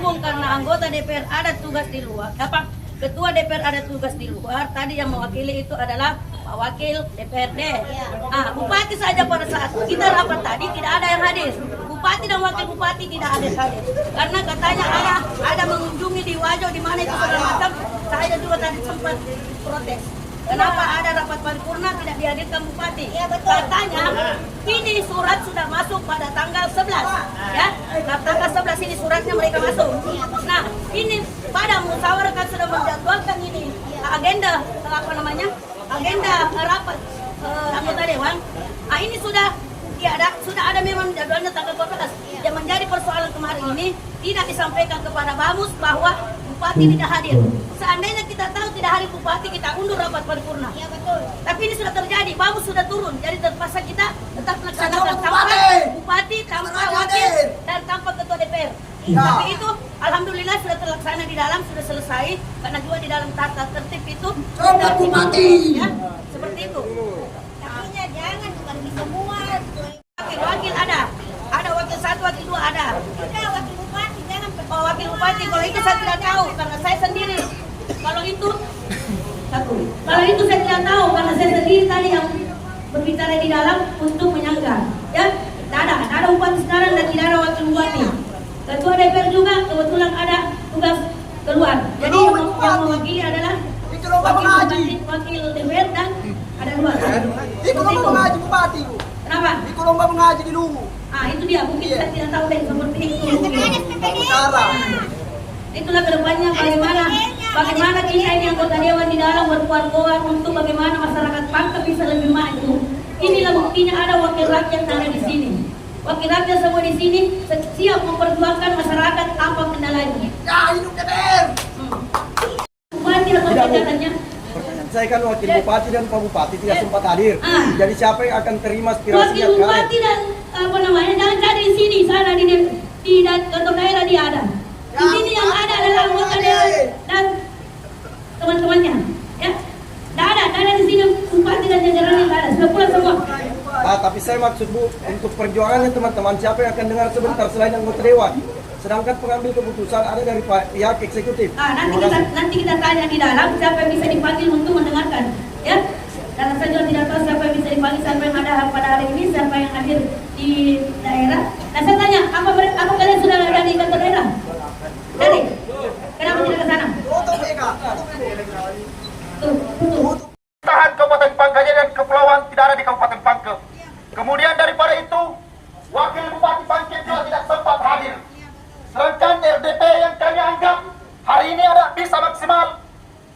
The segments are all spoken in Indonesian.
berhubung karena anggota DPR ada tugas di luar, ketua DPR ada tugas di luar, tadi yang mewakili itu adalah Pak Wakil DPRD. Bupati saja pada saat kita rapat tadi tidak ada yang hadir. Bupati dan wakil bupati tidak ada hadir. Karena katanya ada mengunjungi di Wajo di mana itu segala macam. Saya juga tadi sempat protes. Kenapa ada rapat paripurna tidak dihadirkan bupati? Ya, betul. Katanya ini surat sudah masuk pada tanggal 11. Ya, tanggal 11 ini suratnya mereka masuk. Nah, ini pada musyawarah kan sudah menjadwalkan ini agenda agenda rapat anggota dewan. Ini sudah ada memang jadwalnya tanggal 12. Yang menjadi persoalan kemarin ini tidak disampaikan kepada Bamus bahwa bupati tidak hadir. Seandainya kita tahu tidak hadir bupati, kita undur rapat paripurna. Iya, betul. Tapi ini sudah terjadi, Bamus sudah turun. Jadi terpaksa kita tetap melaksanakan tanpa bupati, tanpa wakil, dan tanpa ketua DPR. Ya. Tapi itu alhamdulillah sudah terlaksana di dalam, sudah selesai. Karena juga di dalam tata tertib itu coba bupati. Ya, seperti itu. Tapinya jangan bukan di semua. Wakil ada wakil 1, wakil 2 ada. Udah wakil bupati jangan. Oh, wakil bupati, kalau itu saya tidak tahu karena saya sendiri. Kalau itu saya tidak tahu karena saya sendiri tadi yang berbicara di dalam untuk menyanggah. Ya, tidak ada bupati sekarang dan tidak ada wakil bupati. Ketua DPR juga kebetulan ada tugas keluar. Jadi yang mewakili adalah wakil DPR dan ada 2. Ikut lomba mengaji bupati, Bu. Kenapa? Ikut lomba mengaji di Luwu. Itu dia, mungkin saya tidak tahu deh seperti itu. Cara. Itulah kedepannya bagaimana kita ini anggota dewan di dalam berkuat-kuat untuk bagaimana masyarakat Pangkep bisa lebih maju. Inilah buktinya ada wakil rakyat yang ada di sini. Wakil rakyat semua di sini siap memperjuangkan masyarakat apa kendalanya. Ya, hidup DPR. Bupati atau jajarannya? Saya kan wakil bupati dan pak bupati tidak sempat hadir. Jadi siapa yang akan terima aspirasi Wakil bupati dan jangan cari di sini, sana di kantor daerah dia ada. Di sini yang ada adalah anggota dewan dan teman-temannya. Ya, tidak ada di sini bupati dan jajarannya tidak ada. Sudah pulang semua. Tapi saya maksud Bu, untuk perjuangannya teman-teman, siapa yang akan dengar sebentar selain anggota dewan? Sedangkan pengambil keputusan ada dari pihak eksekutif. Nanti kita tanya di dalam siapa yang bisa dipanggil untuk mendengarkan, ya. Karena saya juga tidak tahu siapa yang bisa dipanggil, siapa yang ada pada hari ini, siapa yang hadir di daerah. Nah, saya tanya, apa kalian sudah ada di kantor daerah? Jadi, kenapa tidak ke sana? Tahan Kabupaten Pangkep dan Kepulauan tidak ada di Kabupaten Pangkep. Kemudian daripada itu, Wakil Bupati Pangkep juga tidak sempat hadir. Sedangkan RDP yang kami anggap hari ini ada bisa maksimal,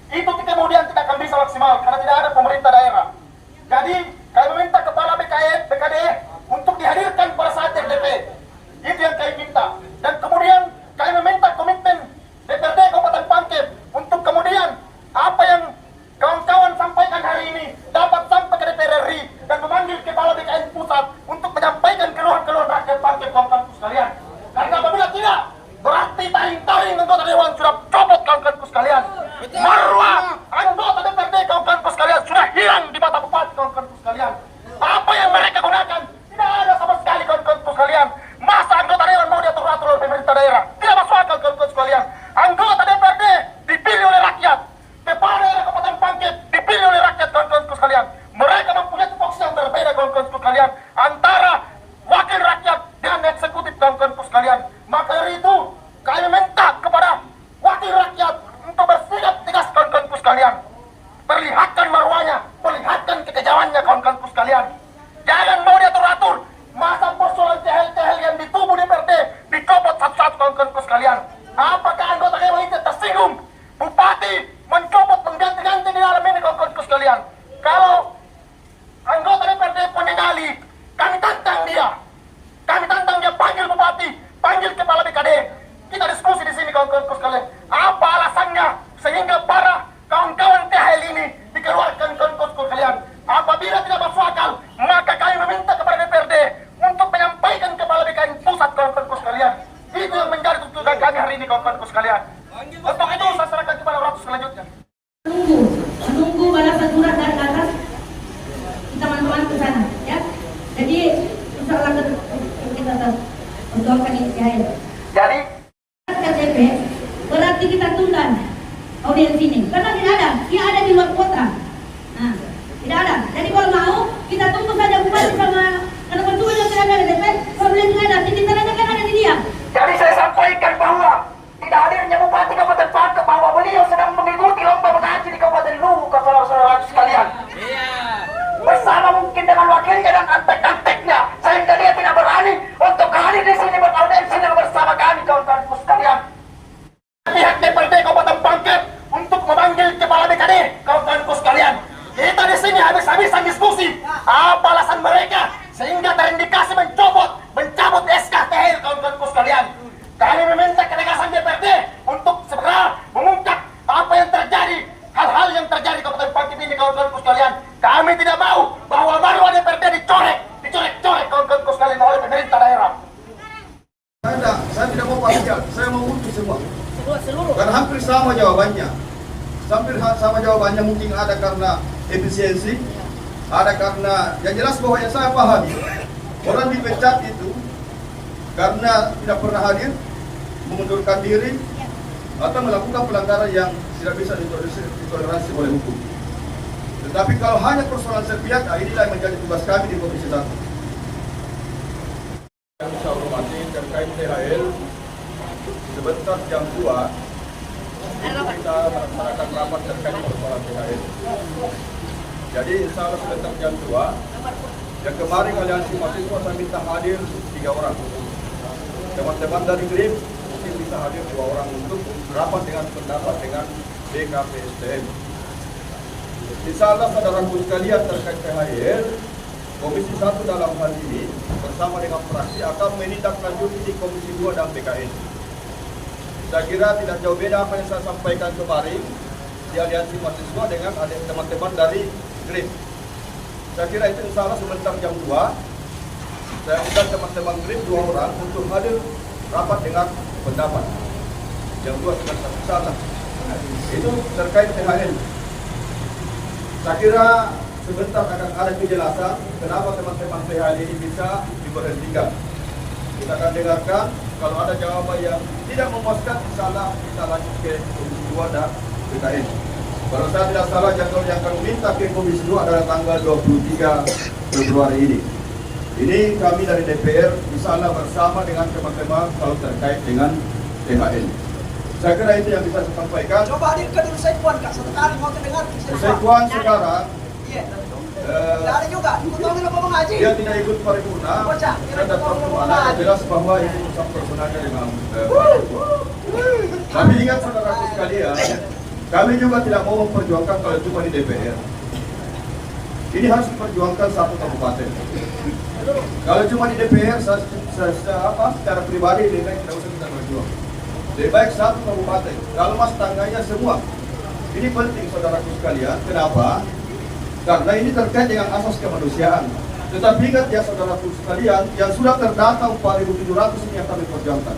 itu kemudian tidak akan bisa maksimal karena tidak ada pemerintah daerah. Jadi kami meminta kepala BKD untuk dihadirkan pada saat RDP. Itu yang kami minta. Dan kemudian kami meminta komitmen DPRD Kabupaten Pangkep untuk kemudian apa yang kawan-kawan sampaikan hari ini dapat sampai ke DPR RI dan memanggil kepala BKN pusat untuk menyampaikan keluhan-keluhan rakyat Pangkep kawan-kawanku sekalian. Karena apabila tidak, berarti taring-taring anggota dewan sudah copot kawan-kawanku sekalian. Marwah anggota DPRD kawan-kawanku sekalian sudah hilang di mata bupati kawan-kawanku sekalian. Apa yang mereka gunakan tidak ada sama sekali kawan-kawanku sekalian. Masa anggota dewan mau diatur-atur oleh pemerintah daerah? Tidak masuk akal kawan-kawanku sekalian. Anggota DPRD dipilih oleh rakyat. Kepala daerah Kabupaten Pangkep dipilih oleh rakyat kawan-kawanku sekalian. Mereka mempunyai tupoksi yang berbeda kawan-kawanku sekalian antara wakil rakyat dan eksekutif kawan-kawanku sekalian. Maka dari itu kami minta kepada wakil rakyat untuk bersikap tegas kawan-kawanku sekalian. Perlihatkan marwahnya, perlihatkan kekejamannya kawan-kawanku sekalian. Jangan mau diatur-atur. Masa persoalan tehel-tehel yang di tubuh DPRD dicopot satu-satu kawan-kawanku sekalian. Apakah anggota dewan itu tersinggung? Bupati mencopot mengganti-ganti di dalam ini kawan-kawanku sekalian. Kalau anggota DPRD menyali, kami tantang dia. Kami tantang dia panggil bupati, panggil kepala BKD. Kita diskusi di sini kawan-kawanku sekalian. Apa alasannya sehingga para kawan-kawan THL ini dikeluarkan kawan-kawanku sekalian? Apabila tidak masuk akal, maka kami meminta kepada DPRD untuk menyampaikan kepala BKN pusat kawan-kawanku sekalian. Itu yang menjadi tuntutan kami hari ini kawan-kawanku sekalian. Untuk itu saya serahkan kepada Ratu selanjutnya. Menunggu balasan surat dari atas teman-teman ke sana, ya. Jadi insya Allah kita perjuangkan ini ya. Jadi KTP, berarti kita tunda audiens ini. Karena tidak ada, dia ada di luar kota. Nah, tidak ada. Jadi kalau mau, kita tunggu saja bupati sama karena petugas yang tidak ada DP, problem tidak ada. Titik-titiknya kan ada di dia. Jadi saya sampaikan bahwa tidak hadirnya Bupati Kabupaten Pangke bahwa beliau sedang mengikuti lomba mengaji di Kabupaten Luwu, saudara-saudara sekalian. Bersama mungkin dengan wakilnya dan antek-anteknya, sehingga dia tidak berani untuk hadir di sini beraudiensi bersama kami, kawan-kawanku sekalian. Pihak DPRD Kabupaten Pangke untuk memanggil Kepala BKD, kawan-kawanku sekalian. Kita di sini habis-habisan diskusi apa alasan mereka sehingga terindikasi mencabut SK THR, kawan-kawanku sekalian. Kami meminta ketegasan DPRD untuk segera mengungkap apa yang terjadi, hal-hal yang terjadi di Kabupaten Pangke ini, kawan-kawanku sekalian. Kami tidak mau bahwa baru DPRD dicorek kawan-kawanku sekalian oleh pemerintah daerah. Saya tidak mau parsial, saya mau utuh semua. Seluruh. Karena hampir sama jawabannya. Hampir sama jawabannya, mungkin ada karena efisiensi, ada karena yang jelas bahwa yang saya pahami, orang dipecat itu karena tidak pernah hadir, mengundurkan diri, atau melakukan pelanggaran yang tidak bisa ditoleransi oleh hukum. Tetapi kalau hanya persoalan sepihak, inilah yang menjadi tugas kami di Komisi 1. Yang saya hormati terkait THL, sebentar jam 2 kita melaksanakan rapat terkait persoalan THL. Jadi insya Allah sebentar jam 2, yang kemarin aliansi mahasiswa saya minta hadir 3 orang. Teman-teman dari GRIM mungkin bisa hadir 2 orang untuk rapat dengan pendapat dengan BKPSDM. Insya Allah saudaraku sekalian terkait THL, Komisi 1 dalam hal ini bersama dengan fraksi akan menindaklanjuti di Komisi 2 dan BKN. Saya kira tidak jauh beda apa yang saya sampaikan kemarin di aliansi mahasiswa dengan teman-teman dari GRIM. Saya kira itu insya Allah sebentar jam 2, saya undang teman-teman GRIM 2 orang untuk hadir rapat dengan pendapat. Jam 2 sebentar insya Allah. Itu terkait THL. Saya kira sebentar akan ada kejelasan kenapa teman-teman THL ini bisa diberhentikan. Kita akan dengarkan, kalau ada jawaban yang tidak memuaskan, insya Allah kita lanjut ke Komisi 2 dan BKN. Kalau saya tidak salah, jadwal yang akan minta ke Komisi 2 adalah tanggal 23 Februari ini. Ini kami dari DPR, insya Allah bersama dengan teman-teman kalau terkait dengan THL. Saya kira itu yang bisa saya sampaikan. Coba hadirkan dulu Sekwan, Kak. Satu kali mau terdengar. Sekwan sekarang Iya. Tidak ada juga. Ikut orang apa mengaji? dia tidak ikut paripurna. Saya dapat kemana jelas bahwa ini urusan personalnya dengan Tapi ingat saudaraku sekalian, kami juga tidak mau memperjuangkan kalau cuma di DPR. Ini harus diperjuangkan satu kabupaten. Kalau cuma di DPR, secara pribadi lebih baik tidak usah kita berjuang. Lebih baik satu kabupaten. Kalau mas tangganya semua. Ini penting saudaraku sekalian. Kenapa? Karena ini terkait dengan asas kemanusiaan. Tetapi ingat ya saudaraku sekalian, yang sudah terdata 4.700 ini yang kami perjuangkan.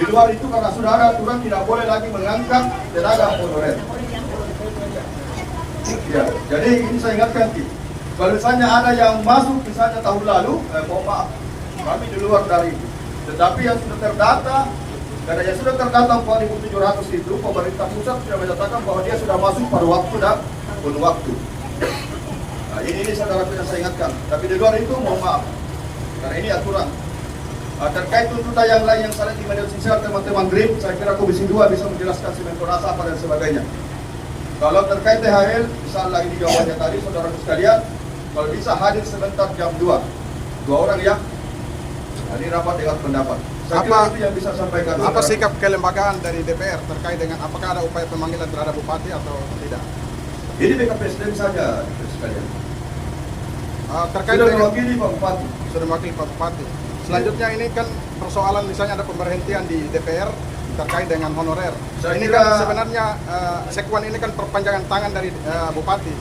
Di luar itu karena sudah ada aturan tidak boleh lagi mengangkat tenaga honorer. Ya, jadi ini saya ingatkan Ki. Kalau misalnya ada yang masuk misalnya tahun lalu, mohon maaf, kami di luar dari itu. Tetapi yang sudah terdata, karena yang sudah terdata 4.700 itu, pemerintah pusat sudah menyatakan bahwa dia sudah masuk pada waktu dan penuh waktu. Nah, ini saudara yang saya ingatkan. Tapi di luar itu mohon maaf, karena ini aturan. Terkait tuntutan yang lain yang saling di media sosial teman-teman GRIM, saya kira Komisi 2 bisa menjelaskan Semenkonas apa dan sebagainya. Kalau terkait THL, misalnya ini jawabannya tadi saudara sekalian, kalau bisa hadir sebentar jam 2, 2 orang yang hadir rapat dengan pendapat. Saya kira itu yang bisa sampaikan. Apa sikap kelembagaan dari DPR terkait dengan apakah ada upaya pemanggilan terhadap bupati atau tidak? Ini BKPSDM saja sekalian. Terkait sudah dengan mewakili Pak Bupati. Sudah mewakili Pak Bupati. Selanjutnya ini kan persoalan misalnya ada pemberhentian di DPR terkait dengan honorer. Saya ini kira, kan sebenarnya Sekwan ini kan perpanjangan tangan dari Bupati.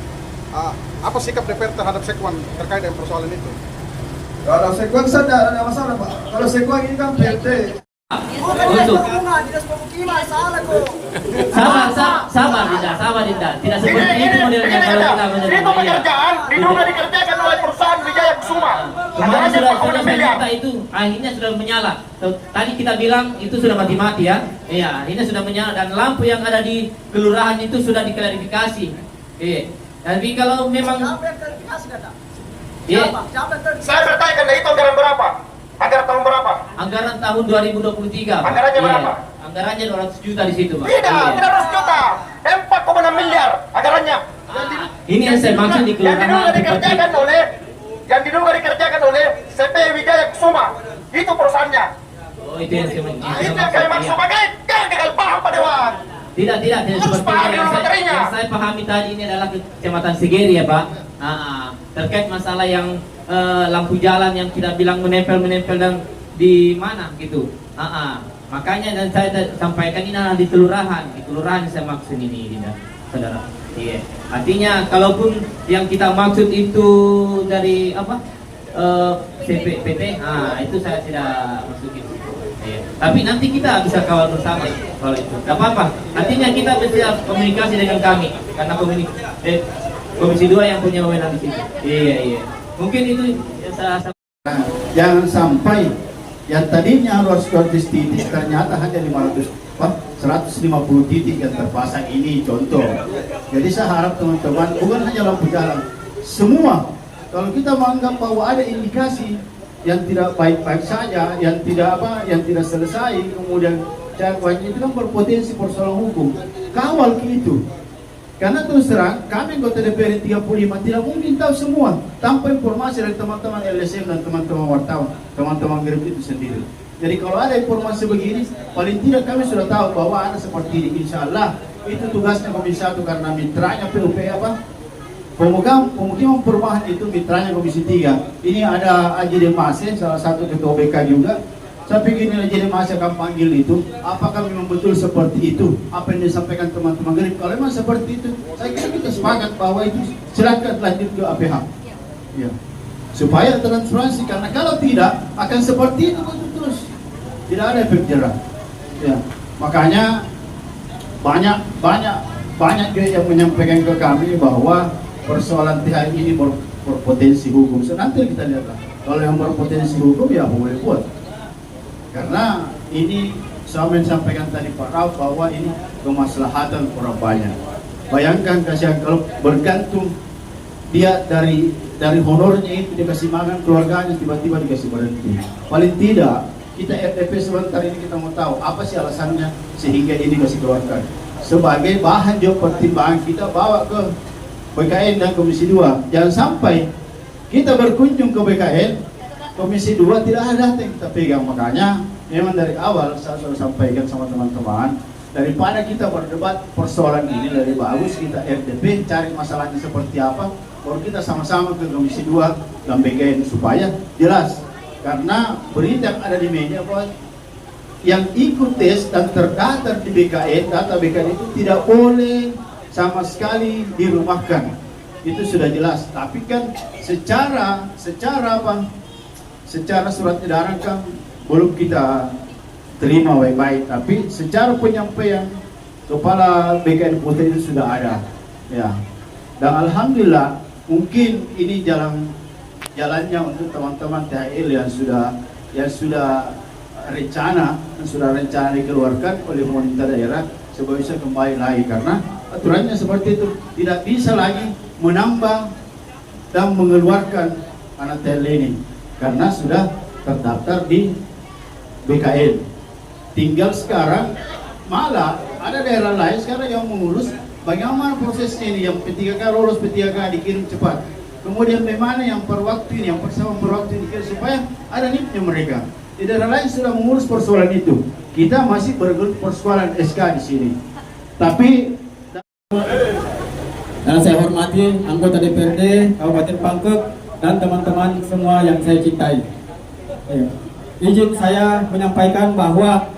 Apa sikap DPR terhadap Sekwan terkait dengan persoalan itu? Kalau Sekwan saja ada masalah Pak. Kalau Sekwan ini kan PRT. Sabar Dinda. Tidak seperti itu modelnya kalau kita Itu pekerjaan diduga dikerjakan oleh perusahaan Wijaya Kusuma. Kemarin Anggarannya sudah 46 saya miliar. minta itu, akhirnya sudah menyala. Tadi kita bilang itu sudah mati-mati ya. Iya, akhirnya sudah menyala dan lampu yang ada di kelurahan itu sudah diklarifikasi. Iya. Tapi kalau memang iya, Saya bertanya itu anggaran berapa? Anggaran tahun berapa? anggaran tahun 2023. Pak. Anggarannya Iya. berapa? Anggarannya 200 juta di situ, Pak. Tidak, Iya. tidak 200 juta. 4,6 miliar anggarannya. Ini yang saya maksud di Yang diduga kelurahan dikerjakan oleh CP Wijaya Kusuma. Itu perusahaannya. Oh, itu yang saya Nah, itu yang kami maksud sebagai gagal paham Pak Dewan. Tidak Harus seperti paham yang dulu materinya. saya pahami tadi ini adalah Kecamatan Sigeri ya Pak. Terkait masalah yang lampu jalan yang kita bilang menempel dan di mana gitu. Makanya dan saya sampaikan ini adalah di kelurahan saya maksud ini, saudara. Iya. Artinya kalaupun yang kita maksud itu dari apa CPPT, itu saya tidak maksud itu. Iya. Tapi nanti kita bisa kawal bersama kalau itu. Gak apa-apa. Nantinya kita bisa komunikasi dengan kami karena Komisi 2 yang punya wewenang di situ. Iya. Mungkin itu salah satu. Jangan sampai yang tadinya harus 200 titik ternyata hanya 150 titik yang terpasang ini contoh. Jadi saya harap teman-teman bukan hanya lampu jalan, semua kalau kita menganggap bahwa ada indikasi yang tidak baik-baik saja, yang tidak selesai, kemudian jangkauannya itu kan berpotensi persoalan hukum. Kawal ke itu. Karena terus terang, kami anggota DPR 35 tidak mungkin tahu semua tanpa informasi dari teman-teman LSM dan teman-teman wartawan, teman-teman Grab itu sendiri. Jadi kalau ada informasi begini, paling tidak kami sudah tahu bahwa ada seperti ini. Insya Allah itu tugasnya Komisi 1 karena mitranya PUP pemukiman perumahan itu mitranya Komisi 3. Ini ada Ajide Mase, salah satu ketua BK juga. Saya pikir ini Ajide Mase akan panggil itu. Apakah memang betul seperti itu? Apa yang disampaikan teman-teman Grab? Kalau memang seperti itu, saya kira kita sepakat bahwa itu silakan lanjut ke APH. Ya. Supaya transparansi, karena kalau tidak akan seperti itu terus. Tidak ada efek jerah. Ya. Makanya banyak juga yang menyampaikan ke kami bahwa persoalan THI ini berpotensi hukum. So, nanti kita lihat. Kalau yang berpotensi hukum ya boleh buat. Karena ini saya sampaikan tadi Pak Rauf bahwa ini kemaslahatan orang banyak. Bayangkan kasihan kalau bergantung dia dari honornya itu dikasih makan keluarganya tiba-tiba dikasih berhenti. Paling tidak kita RTP sebentar ini kita mau tahu apa sih alasannya sehingga ini kasih keluarkan. Sebagai bahan juga pertimbangan kita bawa ke BKN dan Komisi 2. Jangan sampai kita berkunjung ke BKN, Komisi 2 tidak ada yang kita pegang. Makanya memang dari awal saya sudah sampaikan sama teman-teman, daripada kita berdebat persoalan ini, lebih bagus kita RTP cari masalahnya seperti apa, baru kita sama-sama ke Komisi 2 dan BKN supaya jelas. Karena berita yang ada di media bahwa yang ikut tes dan terdaftar di BKN, data BKN itu tidak boleh sama sekali dirumahkan. Itu sudah jelas. Tapi kan secara surat edaran kan belum kita terima baik-baik. Tapi secara penyampaian kepala BKN Putri itu sudah ada. Ya. Dan alhamdulillah mungkin ini jalannya untuk teman-teman THL yang sudah rencana dikeluarkan oleh pemerintah daerah supaya bisa kembali lagi, karena aturannya seperti itu, tidak bisa lagi menambah dan mengeluarkan anak THL ini karena sudah terdaftar di BKN. Tinggal sekarang malah ada daerah lain sekarang yang mengurus bagaimana prosesnya ini, yang P3K lolos, P3K dikirim cepat. Kemudian bagaimana yang per waktu ini, yang persoalan per waktu ini, supaya ada NIP-nya mereka. Di daerah lain sudah mengurus persoalan itu. Kita masih bergelut persoalan SK di sini. Tapi dan saya hormati anggota DPRD Kabupaten Pangkep dan teman-teman semua yang saya cintai. Izin saya menyampaikan bahwa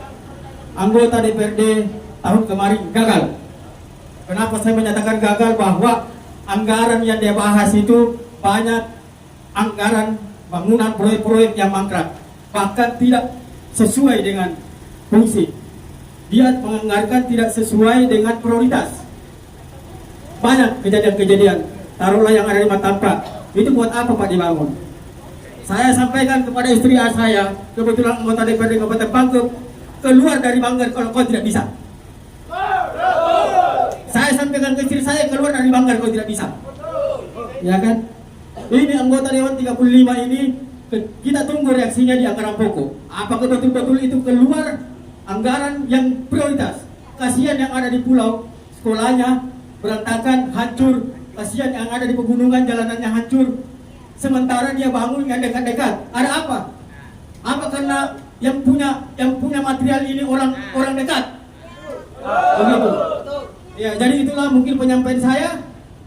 anggota DPRD tahun kemarin gagal. Kenapa saya menyatakan gagal? Bahwa anggaran yang dia bahas itu banyak anggaran bangunan proyek-proyek yang mangkrak, bahkan tidak sesuai dengan fungsi. Dia menganggarkan tidak sesuai dengan prioritas. Banyak kejadian-kejadian, taruhlah yang ada di Matamprak, itu buat apa Pak dibangun? saya sampaikan kepada istri saya, kebetulan anggota DPRD Kabupaten Pangkep, keluar dari Banggar kalau kau tidak bisa. Saya sampaikan ke istri saya, keluar dari Banggar kau tidak bisa. Ya kan? Ini anggota Dewan 35 ini, kita tunggu reaksinya di anggaran pokok. Apakah betul-betul itu keluar anggaran yang prioritas? Kasihan yang ada di pulau, sekolahnya berantakan, hancur. Kasihan yang ada di pegunungan, jalanannya hancur. Sementara dia bangun yang dekat-dekat. Ada apa? Apa karena yang punya material ini orang dekat? Begitu. Ya, jadi itulah mungkin penyampaian saya.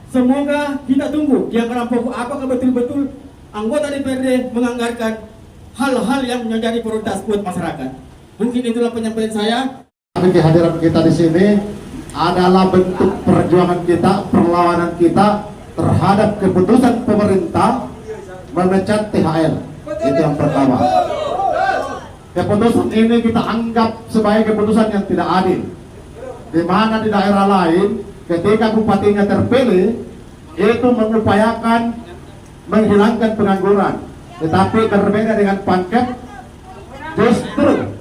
Semoga kita tunggu di anggaran pokok apakah betul-betul anggota DPRD menganggarkan hal-hal yang menjadi prioritas buat masyarakat. Mungkin itulah penyampaian saya. Kehadiran kita di sini adalah bentuk perjuangan kita, perlawanan kita terhadap keputusan pemerintah memecat THR. Itu yang pertama. Keputusan ini kita anggap sebagai keputusan yang tidak adil. Di mana di daerah lain ketika bupatinya terpilih itu mengupayakan menghilangkan pengangguran, tetapi berbeda dengan Pangkep, justru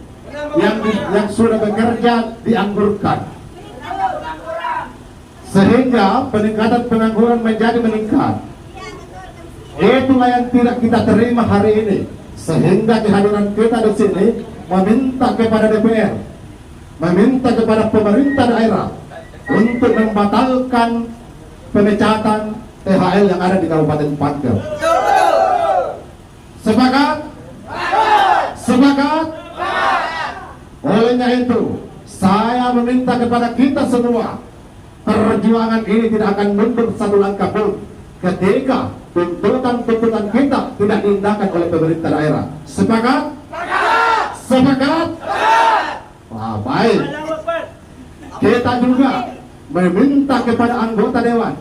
yang sudah bekerja dianggurkan, sehingga peningkatan pengangguran menjadi meningkat. Itulah yang tidak kita terima hari ini, sehingga kehadiran kita di sini meminta kepada DPR, meminta kepada pemerintah daerah untuk membatalkan pemecatan THL yang ada di Kabupaten Pangkep. Sepakat? Sepakat? Olehnya itu, saya meminta kepada kita semua, perjuangan ini tidak akan mundur satu langkah pun ketika tuntutan-tuntutan kita tidak diindahkan oleh pemerintah daerah. Sepakat? Sepakat? Wah, baik. Kita juga meminta kepada anggota Dewan,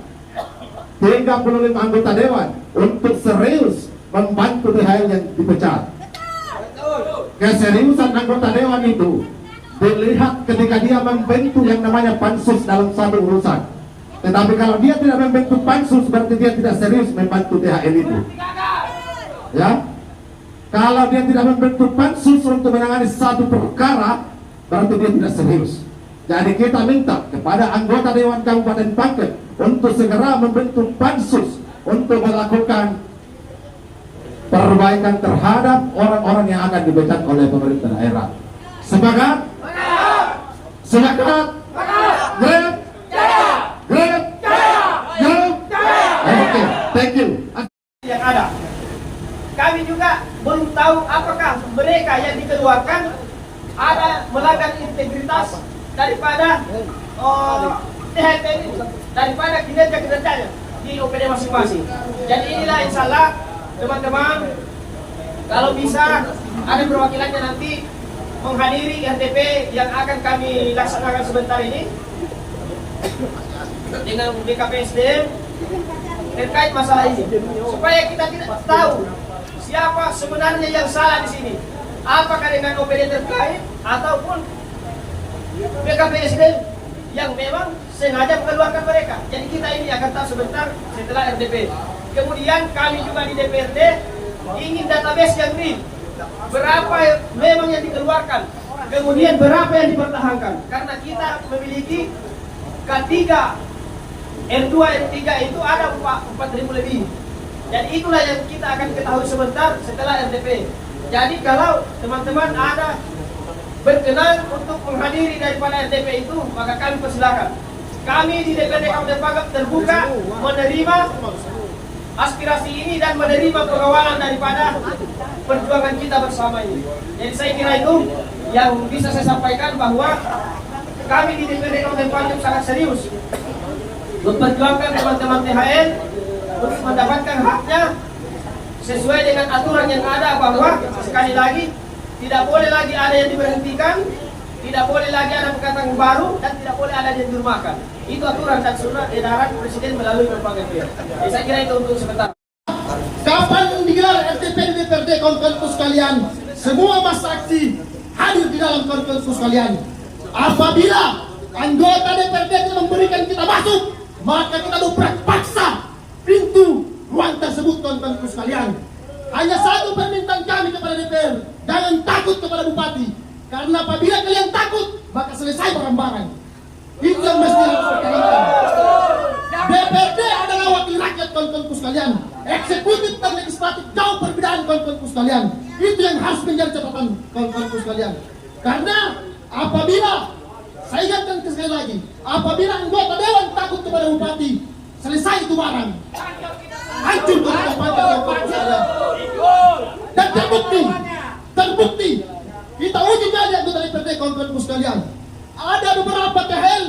35 anggota Dewan, untuk serius membantu THL yang dipecat. Keseriusan anggota Dewan itu dilihat ketika dia membentuk yang namanya pansus dalam satu urusan. Tetapi kalau dia tidak membentuk pansus, berarti dia tidak serius membantu THL itu. Ya, kalau dia tidak membentuk pansus untuk menangani satu perkara, berarti dia tidak serius. Jadi kita minta kepada anggota Dewan Kabupaten Pangkep untuk segera membentuk pansus untuk melakukan perbaikan terhadap orang-orang yang akan dipecat oleh pemerintah daerah. Sepakat? Sepakat? Grab? Grab? Oke, thank you. Yang ada, kami juga belum tahu apakah mereka yang dikeluarkan ada melanggar integritas daripada THT ini, daripada kinerja-kinerjanya di OPD masing-masing. Jadi inilah insya Allah teman-teman, kalau bisa ada perwakilannya nanti menghadiri RDP yang akan kami laksanakan sebentar ini dengan BKPSDM terkait masalah ini, supaya kita tidak tahu siapa sebenarnya yang salah di sini, apakah dengan OPD terkait ataupun BKPSDM yang memang sengaja mengeluarkan mereka. Jadi kita ini akan tahu sebentar setelah RDP. Kemudian kami juga di DPRD ingin database yang real, berapa memang yang dikeluarkan, kemudian berapa yang dipertahankan. Karena kita memiliki K3, R2, R3 itu ada 4.000 lebih. Jadi itulah yang kita akan ketahui sebentar setelah RDP. Jadi kalau teman-teman ada berkenan untuk menghadiri daripada RDP itu, maka kami persilakan. Kami di DPRD Kabupaten Pangkep terbuka menerima aspirasi ini dan menerima pengawalan daripada perjuangan kita bersama ini. Jadi saya kira itu yang bisa saya sampaikan, bahwa kami di DPRD Kabupaten Pangkep sangat serius memperjuangkan teman-teman THL untuk mendapatkan haknya sesuai dengan aturan yang ada, bahwa sekali lagi tidak boleh lagi ada yang diberhentikan, tidak boleh lagi ada perkataan baru, dan tidak boleh ada yang dirumahkan. Itu aturan dan surat edaran Presiden melalui berbagai pihak. Jadi saya kira itu untuk sebentar. Kapan digelar RDP di DPRD kawan-kawanku sekalian? Semua masa aksi hadir di dalam kawan-kawanku sekalian. Apabila anggota DPRD tidak memberikan kita masuk, maka kita dobrak paksa pintu ruang tersebut kawan-kawanku sekalian. Hanya satu permintaan kami kepada DPR, jangan takut kepada bupati. Karena apabila kalian takut, maka selesai barang-barang. Itu yang mesti harus ditanamkan. DPRD adalah wakil rakyat kawan-kawanku sekalian. Eksekutif dan legislatif jauh perbedaan kawan-kawanku sekalian. Itu yang harus menjadi catatan kawan-kawanku sekalian. Karena apabila, saya ingatkan sekali lagi, apabila anggota dewan takut kepada bupati, selesai itu barang. Hancur kawan-kawanku sekalian. Dan terbukti, kita uji nyali anggota DPRD kawan-kawanku sekalian. Ada beberapa KHL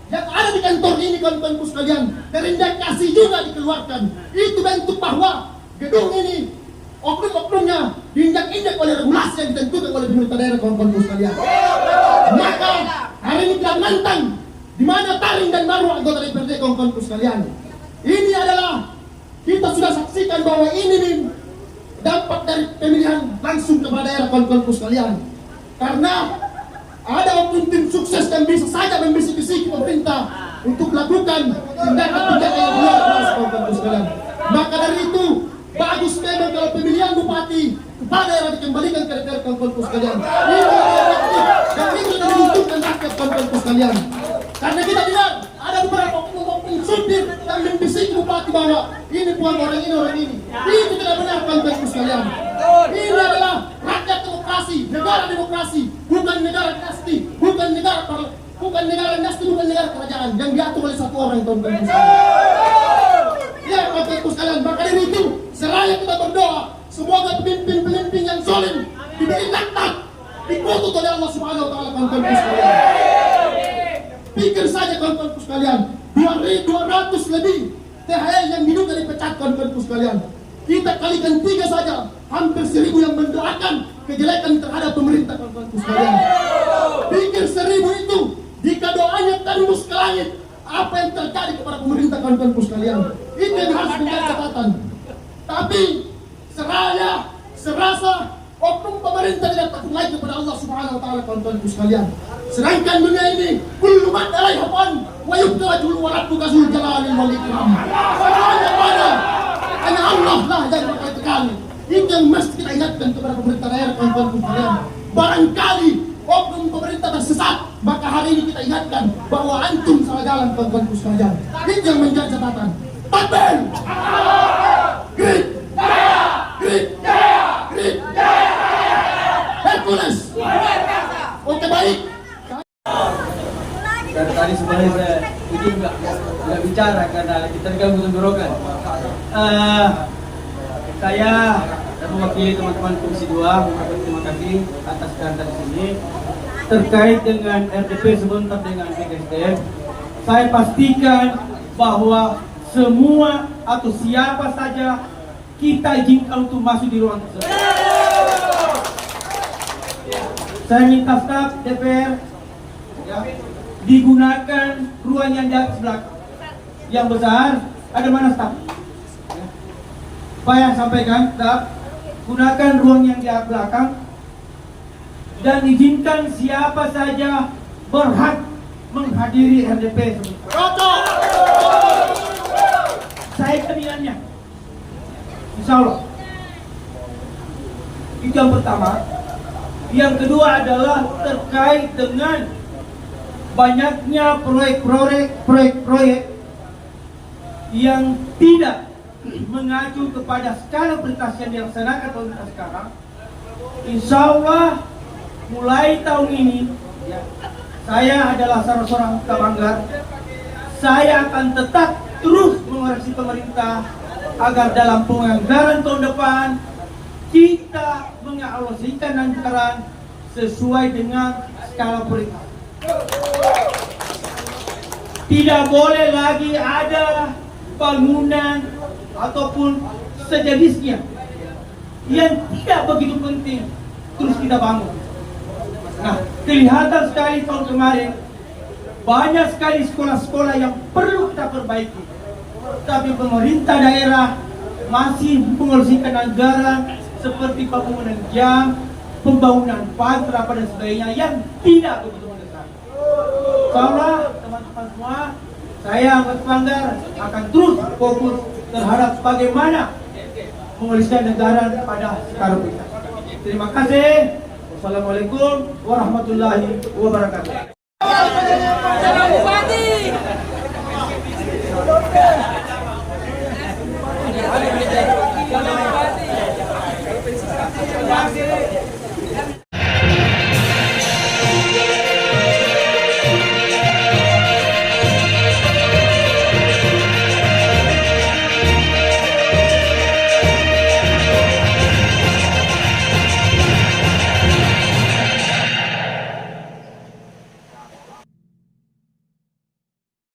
yang ada di kantor ini kawan-kawanku sekalian, terindikasi juga dikeluarkan. Itu bentuk bahwa gedung ini oknum-oknumnya diinjak-injak oleh regulasi yang ditentukan oleh pemerintah daerah kawan-kawanku sekalian. Maka hari ini kita menantang di mana taring dan baru anggota DPRD kawan-kawanku sekalian. Ini adalah kita sudah saksikan bahwa ini nih dampak dari pemilihan langsung kepala daerah kawan-kawanku sekalian. Karena ada oknum tim sukses yang bisa saja membisik-bisiki pemerintah untuk melakukan tindakan-tindakan yang luar biasa kawan-kawanku sekalian. Maka dari itu bagus memang kalau pemilihan bupati kepala daerah dikembalikan ke DPR kawan-kawanku sekalian. Ini efektif dan itu yang dibutuhkan rakyat kawan-kawanku sekalian. Karena kita dengar ada beberapa oknum supir yang membisiki bupati bahwa ini bukan orang ini. Itu tidak benar kawan-kawanku sekalian. Ini adalah rakyat demokrasi, negara demokrasi, bukan negara dinasti, bukan negara dinasti, bukan negara kerajaan yang diatur oleh satu orang kawan-kawanku sekalian. Ya kawan-kawanku sekalian, maka dari itu seraya kita berdoa semoga pemimpin-pemimpin yang zalim diberi laknat, dikutuk oleh Allah Subhanahu wa taala kawan-kawanku sekalian. Pikir saja kawan-kawanku sekalian, 200 lebih THL yang diduga dipecat kawan-kawanku sekalian. Kita kalikan 3 saja, hampir 1000 yang mendoakan kejelekan terhadap pemerintah kawan-kawanku sekalian. Pikir 1000 itu, jika doanya tembus ke langit, apa yang terjadi kepada pemerintah kawan-kawanku sekalian? Itu yang harus menjadi catatan. Tapi serasa oknum pemerintah tidak takut lagi kepada Allah Subhanahu wa taala kawan-kawanku sekalian. Sedangkan dunia ini kullu man 'alaiha fan wa yabqa wajhu rabbuka dzul jalali wal ikram. Semuanya pada hanya Allah lah yang bakal kekali. Itu yang mesti kita ingatkan kepada pemerintah daerah kawan-kawanku sekalian. Barangkali oknum pemerintah tersesat, maka hari ini kita ingatkan bahwa antum salah jalan kawan-kawanku sekalian. Itu yang menjadi catatan. Takbir! Grit! Grit! Grit! Hercules! Oke baik. Dan tadi sebenarnya saya ini nggak bicara karena kita diganggu tenggorokan. Saya dan mewakili teman-teman Komisi 2 mengucapkan terima kasih atas kehadiran di sini terkait dengan RDP sebentar dengan BKSDM. Saya pastikan bahwa semua atau siapa saja kita izinkan untuk masuk di ruang tersebut. Saya minta staf DPR ya, digunakan ruang yang di atas belakang yang besar. Ada mana staf? Saya sampaikan staf, gunakan ruang yang di atas belakang dan izinkan siapa saja berhak menghadiri RDP sebentar. Saya keminannya, insya Allah. Itu yang pertama. Yang kedua adalah terkait dengan banyaknya proyek-proyek yang tidak mengacu kepada skala prioritas yang dilaksanakan pemerintah sekarang. Insya Allah mulai tahun ini ya, saya adalah salah seorang Banggar. Saya akan tetap terus mengoreksi pemerintah agar dalam penganggaran tahun depan kita mengalokasikan anggaran sesuai dengan skala prioritas. Tidak boleh lagi ada bangunan ataupun sejenisnya yang tidak begitu penting terus kita bangun. Nah, kelihatan sekali tahun kemarin banyak sekali sekolah-sekolah yang perlu kita perbaiki, tapi pemerintah daerah masih mengalokasikan anggaran seperti pembangunan jam, pembangunan pantra dan sebagainya yang tidak begitu mendesak. Insyaallah teman-teman semua, saya anggota Banggar akan terus fokus terhadap bagaimana mewariskan negara pada sekarang kita. Terima kasih. Wassalamualaikum warahmatullahi wabarakatuh. Bupati.